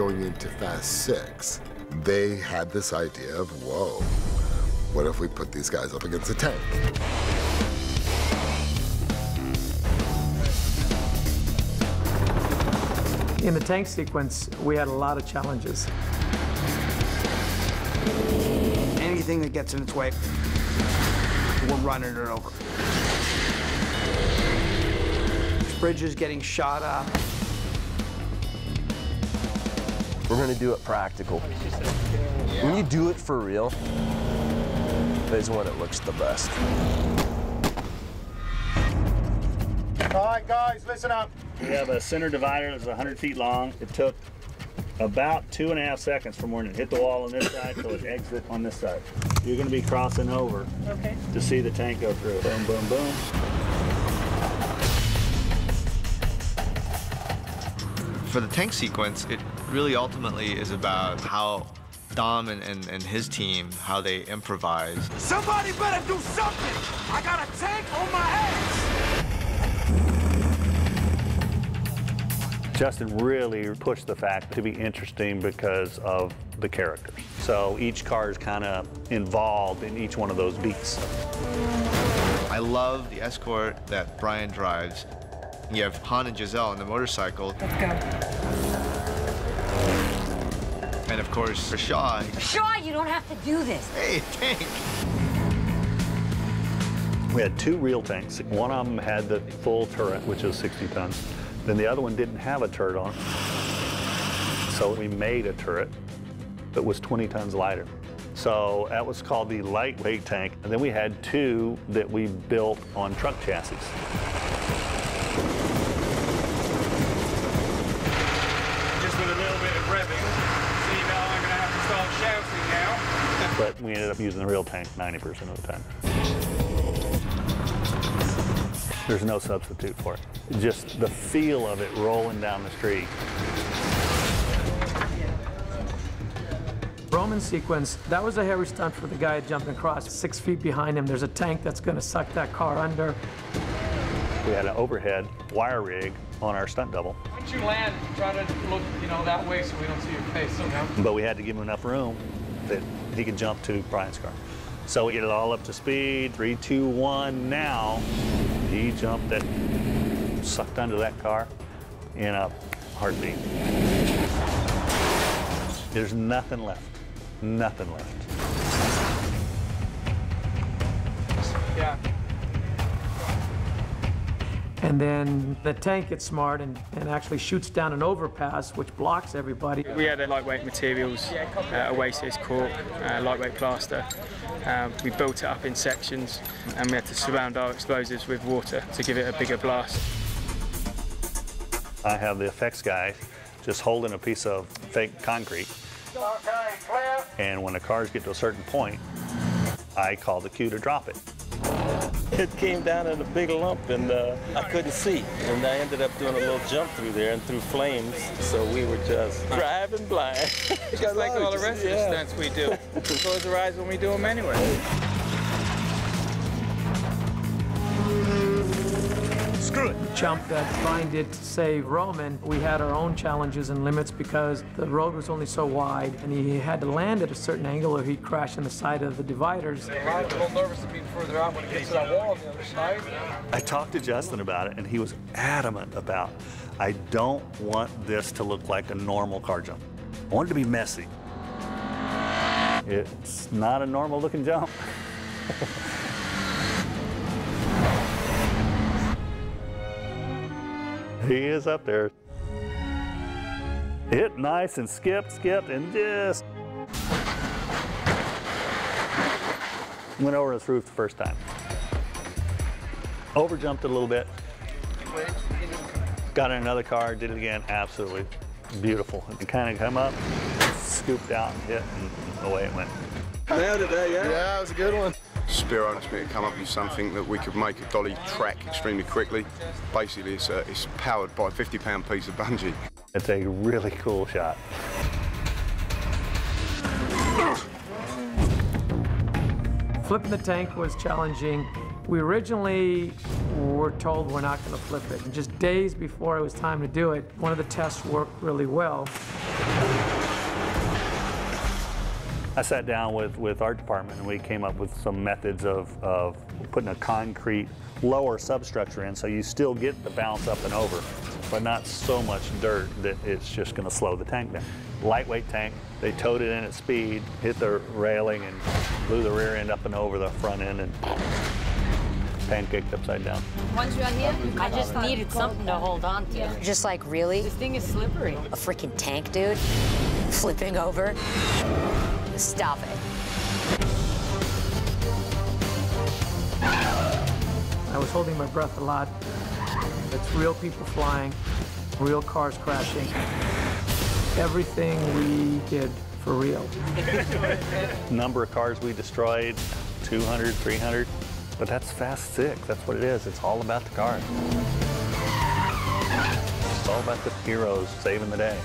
going into Fast 6, they had this idea of, whoa, what if we put these guys up against a tank? In the tank sequence, we had a lot of challenges. Anything that gets in its way, we're running it over. Bridges getting shot up. We're gonna do it practical. When you do it for real, is when it looks the best. All right, guys, listen up. We have a center divider that's 100 feet long. It took about 2.5 seconds from when it hit the wall on this side till it exit on this side. You're gonna be crossing over to see the tank go through. Boom, boom, boom. For the tank sequence, it really ultimately is about how Dom and his team, how they improvise. Somebody better do something! I got a tank on my ass! Justin really pushed the fact to be interesting because of the characters. So each car is kind of involved in each one of those beats. I love the Escort that Brian drives. You have Han and Giselle on the motorcycle. Let's go. And of course, Shaw. Shaw, you don't have to do this. Hey, tank. We had two real tanks. One of them had the full turret, which is 60 tons. Then the other one didn't have a turret on it. So we made a turret that was 20 tons lighter. So that was called the lightweight tank. And then we had two that we built on truck chassis. Just with a little bit of revving, so you know I'm gonna have to start shouting now. But we ended up using the real tank 90% of the time. There's no substitute for it. Just the feel of it rolling down the street. Roman sequence, that was a hairy stunt for the guy jumping across. 6 feet behind him, there's a tank that's gonna suck that car under. We had an overhead wire rig on our stunt double. Once you land, try to look, that way so we don't see your face, But we had to give him enough room that he could jump to Brian's car. So we get it all up to speed. 3, 2, 1, now. He jumped it, sucked under that car in a heartbeat. There's nothing left. Nothing left. Yeah. And then the tank gets smart and actually shoots down an overpass, which blocks everybody. We had lightweight materials, Oasis cork, lightweight plaster. We built it up in sections, and we had to surround our explosives with water to give it a bigger blast. I have the effects guy just holding a piece of fake concrete. Okay, clear. And when the cars get to a certain point, I call the cue to drop it. It came down in a big lump, and I couldn't see. And I ended up doing a little jump through there and through flames. So we were just driving blind. Just like all the rest of the stunts we do. Close our eyes when we do them anyway. Screw it. Jump that Brian did to save Roman, we had our own challenges and limits because the road was only so wide and he had to land at a certain angle or he'd crash in the side of the dividers. I'm a little nervous to be further out when it gets to that wall on the other side. I talked to Justin about it, and he was adamant about, I don't want this to look like a normal car jump. I want it to be messy. It's not a normal looking jump. He is up there. Hit nice and skipped, and just went over his roof the first time. Overjumped it a little bit. Got in another car, did it again, absolutely beautiful. And kind of come up, scooped out and hit, and away it went. Nailed it there, yeah? Yeah, it was a good one. Spiro asked me to come up with something that we could make a dolly track extremely quickly. Basically, it's powered by a 50-pound piece of bungee. It's a really cool shot. Flipping the tank was challenging. We originally were told we're not going to flip it. And just days before it was time to do it, one of the tests worked really well. I sat down with art department and we came up with some methods of putting a concrete lower substructure in so you still get the bounce up and over, but not so much dirt that it's just going to slow the tank down. Lightweight tank, they towed it in at speed, hit the railing and blew the rear end up and over the front end and pancaked upside down. Once you're here, I just needed something to hold on to. Just like, really? This thing is slippery. A freaking tank, dude? Flipping over? Stop it. I was holding my breath a lot. It's real people flying, real cars crashing. Everything we did for real. Number of cars we destroyed, 200, 300, but that's Fast 6. That's what it is. It's all about the cars. It's all about the heroes saving the day.